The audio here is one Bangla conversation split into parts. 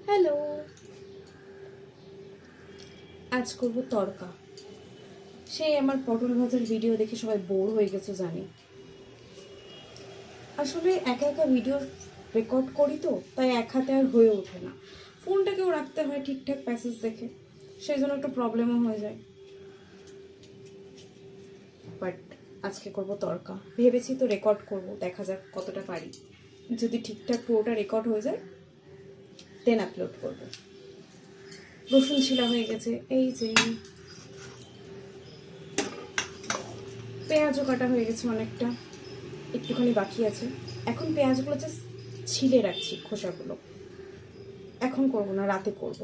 হ্যালো, আজ করব তড়কা। সেই আমার পটল ভাজার ভিডিও দেখে সবাই বোর হয়ে গেছে জানি। আসলে একা একা ভিডিও রেকর্ড করি তো, তাই এক হাতে আর হয়ে ওঠে না। ফোনটাকেও রাখতে হয় ঠিকঠাক প্যাসেজ দেখে, সেই জন্য একটু প্রবলেমও হয়ে যায়। বাট আজকে করব তড়কা, ভেবেছি তো রেকর্ড করব, দেখা যাক কতটা পারি। যদি ঠিকঠাক পুরোটা রেকর্ড হয়ে যায় দেন আপলোড করব। রসুন ছিলা হয়ে গেছে, এই যে পেঁয়াজও কাটা হয়ে গেছে অনেকটা, একটুখানি বাকি আছে। এখন পেঁয়াজগুলো জাস্ট ছিলে রাখছি, খোসাগুলো। এখন করব না, রাতে করব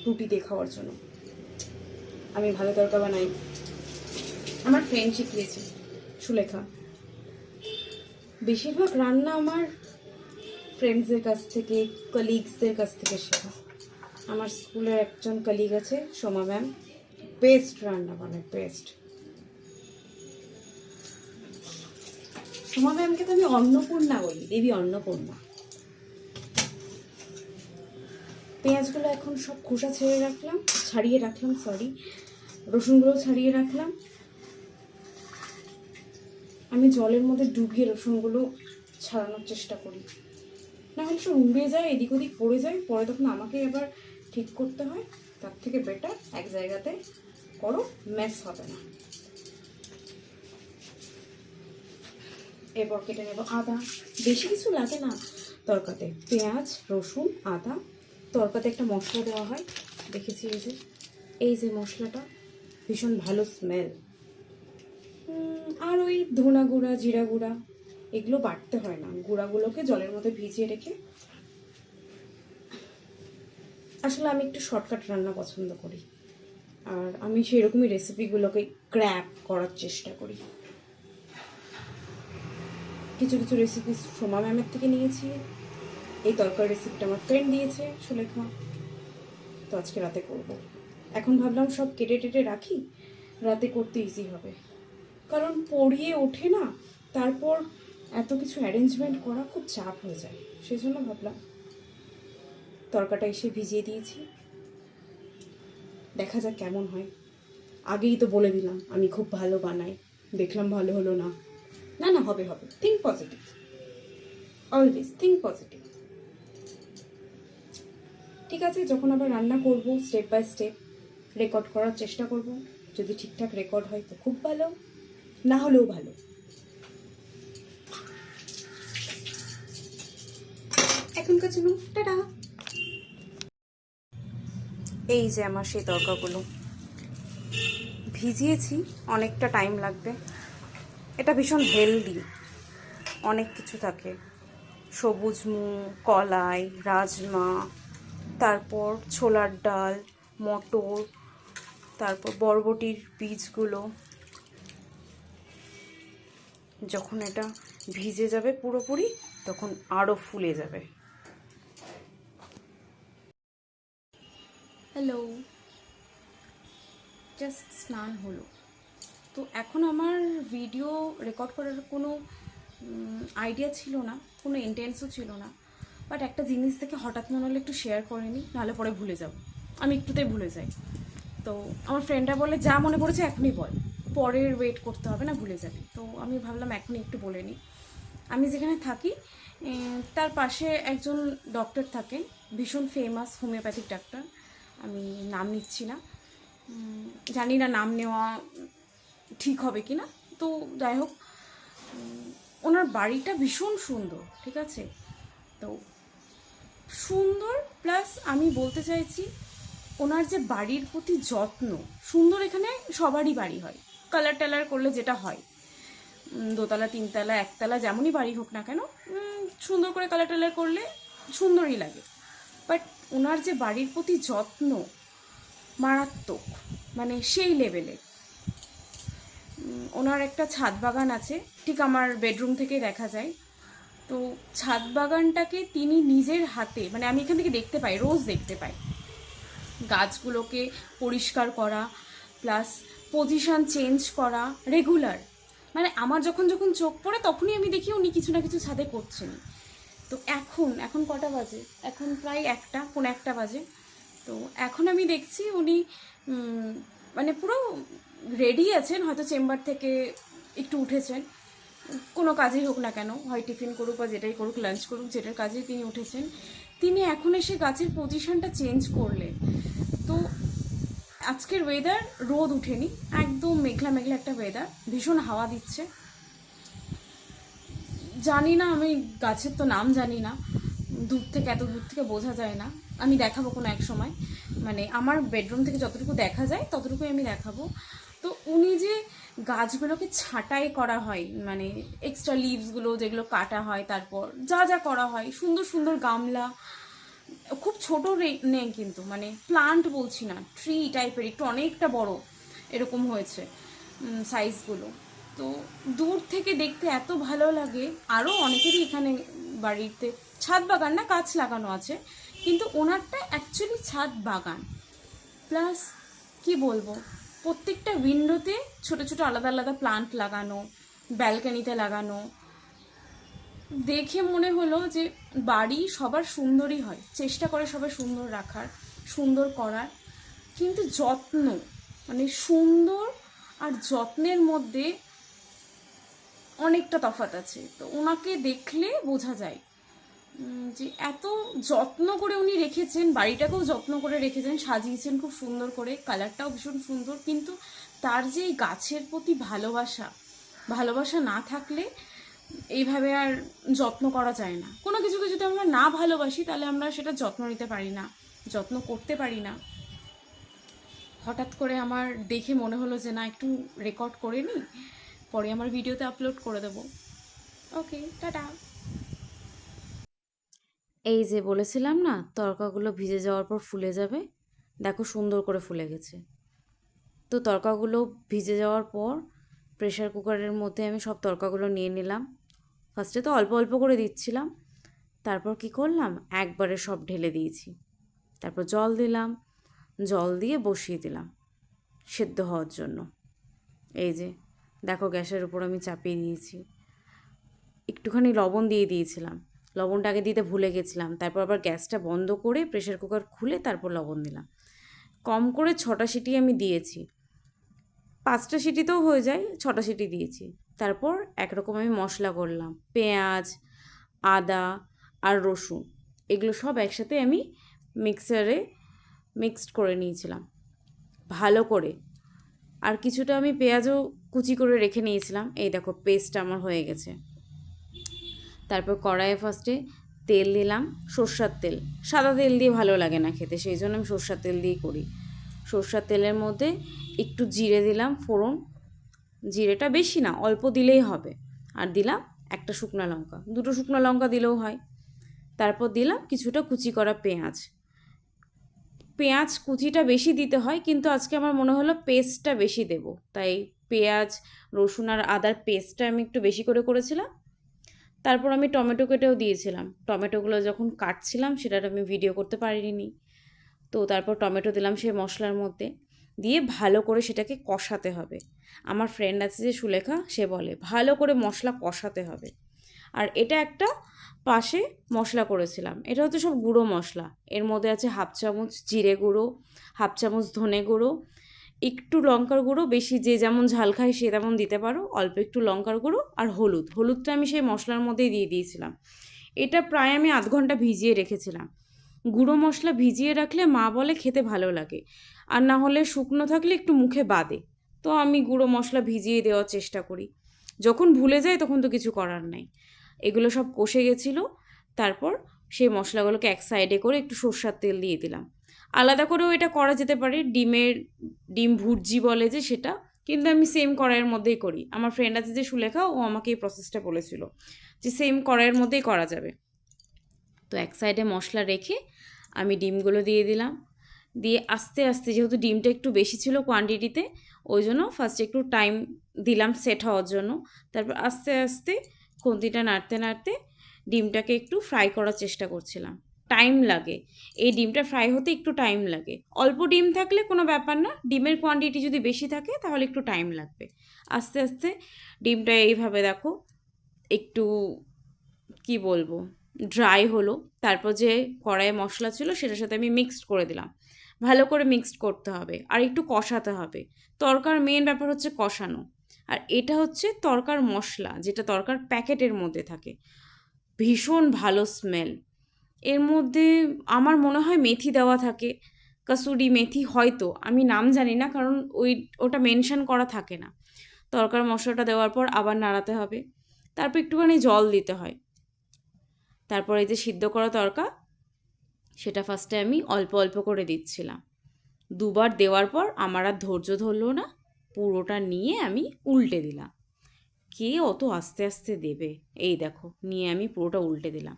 রুটি দিয়ে খাওয়ার জন্য। আমি ভালো তড়কা বানাই, আমার ফ্রেন্ড শিখিয়েছে, সুলেখা। বেশিরভাগ রান্না আমার ফ্রেন্ডসদের কাছ থেকে, কলিগসদের কাছ থেকে শেখা। আমার স্কুলের একজন কলিগ আছে, সোমা ম্যাম, বেস্ট রান্না বানায়, বেস্ট। সোমা ম্যামকে তো আমি অন্নপূর্ণা বলি, দেবী অন্নপূর্ণা। পেঁয়াজগুলো এখন সব খোসা ছাড়িয়ে রাখলাম, রসুনগুলো ছাড়িয়ে রাখলাম। আমি জলের মধ্যে ডুবিয়ে রসুনগুলো ছাড়ানোর চেষ্টা করি, না হলে সব উড়ে যায়, এদিক ওদিক পড়ে যায়, পরে তখন আমাকে আবার ঠিক করতে হয়। তার থেকে বেটার এক জায়গাতে করো, মেস হবে না। এরপর কেটে নেব আদা। বেশি কিছু লাগে না তরকাতে, পেঁয়াজ, রসুন, আদা। তরকাতে একটা মশলা দেওয়া হয়, দেখেছি এই যে মশলাটা, ভীষণ ভালো স্মেল। আর ওই ধনা গুঁড়া, জিরা গুঁড়া, এগুলো বাটতে হয় না, গুঁড়াগুলোকে জলের মধ্যে ভিজিয়ে রেখে। আসলে আমি একটু শর্টকাট রান্না পছন্দ করি, আর আমি সেরকমই রেসিপিগুলোকে ক্র্যাক করার চেষ্টা করি। কিছু কিছু রেসিপি সোমা ম্যামের থেকে নিয়েছি, এই তরকারি রেসিপিটা আমার ফ্রেন্ড দিয়েছে, সুলেখা। তো আজকে রাতে করব। এখন ভাবলাম সব কেটে টেটে রাখি, রাতে করতে ইজি হবে, কারণ পড়িয়ে ওঠে না, তারপর এত কিছু অ্যারেঞ্জমেন্ট করা খুব চাপ হয়ে যায়। সেই জন্য ভাবলাম তরকাটা এসে ভিজিয়ে দিয়েছি, দেখা যাক কেমন হয়। আগেই তো বলে দিলাম আমি খুব ভালো বানাই, দেখলাম ভালো হলো না। না না, হবে হবে, think positive, always think positive. ঠিক আছে, যখন আবার রান্না করব স্টেপ বাই স্টেপ রেকর্ড করার চেষ্টা করব। যদি ঠিকঠাক রেকর্ড হয় তো খুব ভালো, না হলেও ভালো। এখনকার জন্য টাটা। এই যে আমার সেই তরকাগুলো ভিজিয়েছি, অনেকটা টাইম লাগবে। এটা ভীষণ হেলদি, অনেক কিছু থাকে, সবুজ মুগ, কলাই, রাজমা, তারপর ছোলার ডাল, মটর, তারপর বরবটির বীজগুলো। যখন এটা ভিজে যাবে পুরোপুরি, তখন আরও ফুলে যাবে। হ্যালো, জাস্ট স্নান হলো। তো এখন আমার ভিডিও রেকর্ড করার কোনো আইডিয়া ছিল না, কোনো ইন্টেন্সও ছিল না। বাট একটা জিনিস থেকে হঠাৎ মনে হলে একটু শেয়ার করে নিই, নাহলে পরে ভুলে যাব। আমি একটুতেই ভুলে যাই। তো আমার ফ্রেন্ডরা বলে যা মনে পড়েছে এখনই বল, পরের ওয়েট করতে হবে না, ভুলে যাবি। তো আমি ভাবলাম এখনই একটু বলে নিই। আমি যেখানে থাকি তার পাশে একজন ডক্টর থাকেন, ভীষণ ফেমাস হোমিওপ্যাথিক ডাক্তার। আমি নাম নিচ্ছি না, জানি না নাম নেওয়া ঠিক হবে কি না। তো যাই হোক, ওনার বাড়িটা ভীষণ সুন্দর, ঠিক আছে। তো সুন্দর প্লাস আমি বলতে চাইছি ওনার যে বাড়ির প্রতি যত্ন, সুন্দর এখানে সবারই বাড়ি হয়, কালার টালার করলে যেটা হয়, দোতলা, তিনতলা, একতলা, যেমনই বাড়ি হোক না কেন, সুন্দর করে কালার টালার করলে সুন্দরই লাগে। বাট ওনার যে বাড়ির প্রতি যত্ন মারাত্মক, মানে সেই লেভেলে। ওনার একটা ছাদ বাগান আছে, ঠিক আমার বেডরুম থেকে দেখা যায়। তো ছাদ বাগানটাকে তিনি নিজের হাতে, মানে আমি এখান থেকে দেখতে পাই, রোজ দেখতে পাই, গাছগুলোকে পরিষ্কার করা প্লাস পজিশন চেঞ্জ করা রেগুলার। মানে আমার যখন যখন চোখ পড়ে তখনই আমি দেখি উনি কিছু না কিছু ছাদে করছেন। তো এখন কটা বাজে, এখন প্রায় 1:45 বাজে। তো এখন আমি দেখছি উনি মানে পুরো রেডি আছেন, হয়তো চেম্বার থেকে একটু উঠেছেন, কোনো কাজই হোক না কেন, হয় টিফিন করুক বা যেটাই করুক, লাঞ্চ করুক, যেটার কাজেই তিনি উঠেছেন, তিনি এখন এসে গাছের পজিশনটা চেঞ্জ করলেন। তো আজকের ওয়েদার, রোদ উঠেনি, একদম মেঘলা মেঘলা একটা ওয়েদার, ভীষণ হাওয়া দিচ্ছে। জানি না, আমি গাছের তো নাম জানি না, এত দূর থেকে বোঝা যায় না। আমি দেখাবো কোনো এক সময়, মানে আমার বেডরুম থেকে যতটুকু দেখা যায় ততটুকুই আমি দেখাবো। তো উনি যে গাছগুলোকে ছাঁটাই করা হয়, মানে এক্সট্রা লিভসগুলো যেগুলো কাটা হয়, তারপর যা যা করা হয়, সুন্দর সুন্দর গামলা, খুব ছোট নেই কিন্তু, মানে প্লান্ট বলছি না, ট্রি টাইপের, একটু অনেকটা বড় এরকম হয়েছে সাইজগুলো। তো দূর থেকে দেখতে এত ভালো লাগে। আরও অনেকেরই এখানে বাড়িতে ছাদ বাগান না, গাছ লাগানো আছে, কিন্তু ওনারটা অ্যাকচুয়ালি ছাদ বাগান প্লাস, কি বলবো, প্রত্যেকটা উইন্ডোতে ছোট ছোট আলাদা আলাদা প্লান্ট লাগানো, ব্যালকানিতে লাগানো। দেখে মনে হলো যে বাড়ি সবার সুন্দরই হয়, চেষ্টা করে সবার সুন্দর রাখার, সুন্দর করার, কিন্তু যত্ন, মানে সুন্দর আর যত্নের মধ্যে অনেকটা তফাৎ আছে। তো ওনাকে দেখলে বোঝা যায় যে এত যত্ন করে উনি রেখেছেন, বাড়িটাকেও যত্ন করে রেখেছেন, সাজিয়েছেন খুব সুন্দর করে, কালারটাও ভীষণ সুন্দর, কিন্তু তার যে এই গাছের প্রতি ভালোবাসা না থাকলে এইভাবে আর যত্ন করা যায় না। কোনো কিছুকে যদি আমরা না ভালোবাসি তাহলে আমরা সেটা যত্ন নিতে পারি না, যত্ন করতে পারি না। হঠাৎ করে আমার দেখে মনে হলো যে না, একটু রেকর্ড করে নিই, পরে আমার ভিডিওতে আপলোড করে দেবো। ওকে, টাটা। এই যে বলেছিলাম না তরকাগুলো ভিজে যাওয়ার পর ফুলে যাবে, দেখো সুন্দর করে ফুলে গেছে। তো তরকাগুলো ভিজে যাওয়ার পর প্রেশার কুকারের মধ্যে আমি সব তরকাগুলো নিয়ে নিলাম। ফার্স্টে তো অল্প অল্প করে দিচ্ছিলাম, তারপর কি করলাম, একবারে সব ঢেলে দিয়েছি। তারপর জল দিলাম, জল দিয়ে বসিয়ে দিলাম সেদ্ধ হওয়ার জন্য। এই যে দেখো গ্যাসের উপর আমি চাপিয়ে দিয়েছি। একটুখানি লবণ দিয়ে দিয়েছিলাম, লবণটা আগে দিতে ভুলে গেছিলাম, তারপর আবার গ্যাসটা বন্ধ করে প্রেশার কুকার খুলে তারপর লবণ দিলাম। কম করে 6টা সিটি আমি দিয়েছি, 5টা সিটিতেও হয়ে যায়, 6টা সিটি দিয়েছি। তারপর একরকম আমি মশলা করলাম, পেঁয়াজ, আদা আর রসুন, এগুলো সব একসাথে আমি মিক্সারে মিক্সড করে নিয়েছিলাম ভালো করে। আর কিছুটা আমি পেঁয়াজও কুচি করে রেখে নিয়েছিলাম। এই দেখো পেস্ট আমার হয়ে গেছে। তারপর কড়াইয়ে ফার্স্টে তেল দিলাম, সর্ষার তেল, সাদা তেল দিয়ে ভালো লাগে না খেতে, সেই জন্য আমি সর্ষার তেল দিয়েই করি। সর্ষার তেলের মধ্যে একটু জিরে দিলাম ফোড়ন, জিরেটা বেশি না, অল্প দিলেই হবে। আর দিলাম একটা শুকনো লঙ্কা, 2টো শুকনো লঙ্কা দিলেও হয়। তারপর দিলাম কিছুটা কুচি করা পেঁয়াজ। পেঁয়াজ কুচিটা বেশি দিতে হয়, কিন্তু আজকে আমার মনে হলো পেস্টটা বেশি দেব, তাই পেঁয়াজ, রসুন আর আদার পেস্টটা আমি একটু বেশি করে করেছিলাম। তারপর আমি টমেটো কেটেও দিয়েছিলাম, টমেটোগুলো যখন কাটছিলাম সেটার আমি ভিডিও করতে পারিনি। তো তারপর টমেটো দিলাম সেই মশলার মধ্যে, দিয়ে ভালো করে সেটাকে কষাতে হবে। আমার ফ্রেন্ড আছে যে সুলেখা, সে বলে ভালো করে মশলা কষাতে হবে। আর এটা একটা পাশে মশলা করেছিলাম, এটা হচ্ছে সব গুঁড়ো মশলা। এর মধ্যে আছে 1/2 চামচ জিরে গুঁড়ো, 1/2 চামচ ধনে গুঁড়ো, একটু লঙ্কার গুঁড়ো, বেশি যে যেমন ঝাল খায় সে তেমন দিতে পারো, অল্প একটু লঙ্কার গুঁড়ো, আর হলুদটা আমি সেই মশলার মধ্যেই দিয়ে দিয়েছিলাম। এটা প্রায় আমি 0.5 ঘন্টা ভিজিয়ে রেখেছিলাম। গুঁড়ো মশলা ভিজিয়ে রাখলে মা বলে খেতে ভালো লাগে, আর না হলে শুকনো থাকলে একটু মুখে বাদে। তো আমি গুঁড়ো মশলা ভিজিয়ে দেওয়ার চেষ্টা করি, যখন ভুলে যাই তখন তো কিছু করার নাই। এগুলো সব কষে গেছিলো। তারপর সেই মশলাগুলোকে এক সাইডে করে একটু সর্ষার তেল দিয়ে দিলাম। আলাদা করেও এটা করা যেতে পারে, ডিম ভুর্জি বলে যে সেটা, কিন্তু আমি সেম কড়াইয়ের মধ্যেই করি। আমার ফ্রেন্ড আছে যে সুলেখা, ও আমাকে এই প্রসেসটা বলেছিল যে সেম কড়াইয়ের মধ্যেই করা যাবে। তো এক সাইডে মশলা রেখে আমি ডিমগুলো দিয়ে দিলাম, দিয়ে আস্তে আস্তে, যেহেতু ডিমটা একটু বেশি ছিল কোয়ান্টিটিতে, ওই জন্য ফার্স্টে একটু টাইম দিলাম সেট হওয়ার জন্য। তারপর আস্তে আস্তে খুন্তিটা নাড়তে নাড়তে ডিমটাকে একটু ফ্রাই করার চেষ্টা করছিলাম। টাইম লাগে, এই ডিমটা ফ্রাই হতে একটু টাইম লাগে। অল্প ডিম থাকলে কোনো ব্যাপার না, ডিমের কোয়ান্টিটি যদি বেশি থাকে তাহলে একটু টাইম লাগবে। আস্তে আস্তে ডিমটা এইভাবে দেখো একটু, কি বলবো, ড্রাই হলো। তারপর যে কড়াইয়ে মশলা ছিল সেটার সাথে আমি মিক্সড করে দিলাম। ভালো করে মিক্সড করতে হবে আর একটু কষাতে হবে। তড়কার মেন ব্যাপার হচ্ছে কষানো। আর এটা হচ্ছে তড়কার মশলা, যেটা তড়কার প্যাকেটের মধ্যে থাকে। ভীষণ ভালো স্মেল। এর মধ্যে আমার মনে হয় মেথি দেওয়া থাকে, কাসুরি মেথি হয়তো, আমি নাম জানি না কারণ ওটা মেনশন করা থাকে না। তড়কার মশলাটা দেওয়ার পর আবার নাড়াতে হবে, তারপর একটুখানি জল দিতে হয়। তারপর এই যে সিদ্ধ করা তড়কা, সেটা ফার্স্টে আমি অল্প অল্প করে দিচ্ছিলাম। দুবার দেওয়ার পর আমার আর ধৈর্য ধরলো না, পুরোটা নিয়ে আমি উল্টে দিলাম। কে অত আস্তে আস্তে দেবে, এই দেখো নিয়ে আমি পুরোটা উল্টে দিলাম।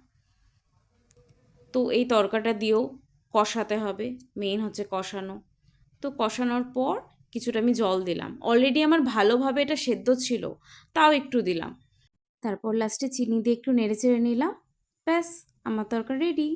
তো এই তরকাটা দিয়েও কষাতে হবে, মেন হচ্ছে কষানো। তো কষানোর পর কিছুটা আমি জল দিলাম, অলরেডি আমার ভালোভাবে এটা সেদ্ধ ছিল, তাও একটু দিলাম। তারপর লাস্টে চিনি দিয়ে একটু নেড়ে চেড়ে নিলাম। ব্যাস, আমার তরকারি রেডি।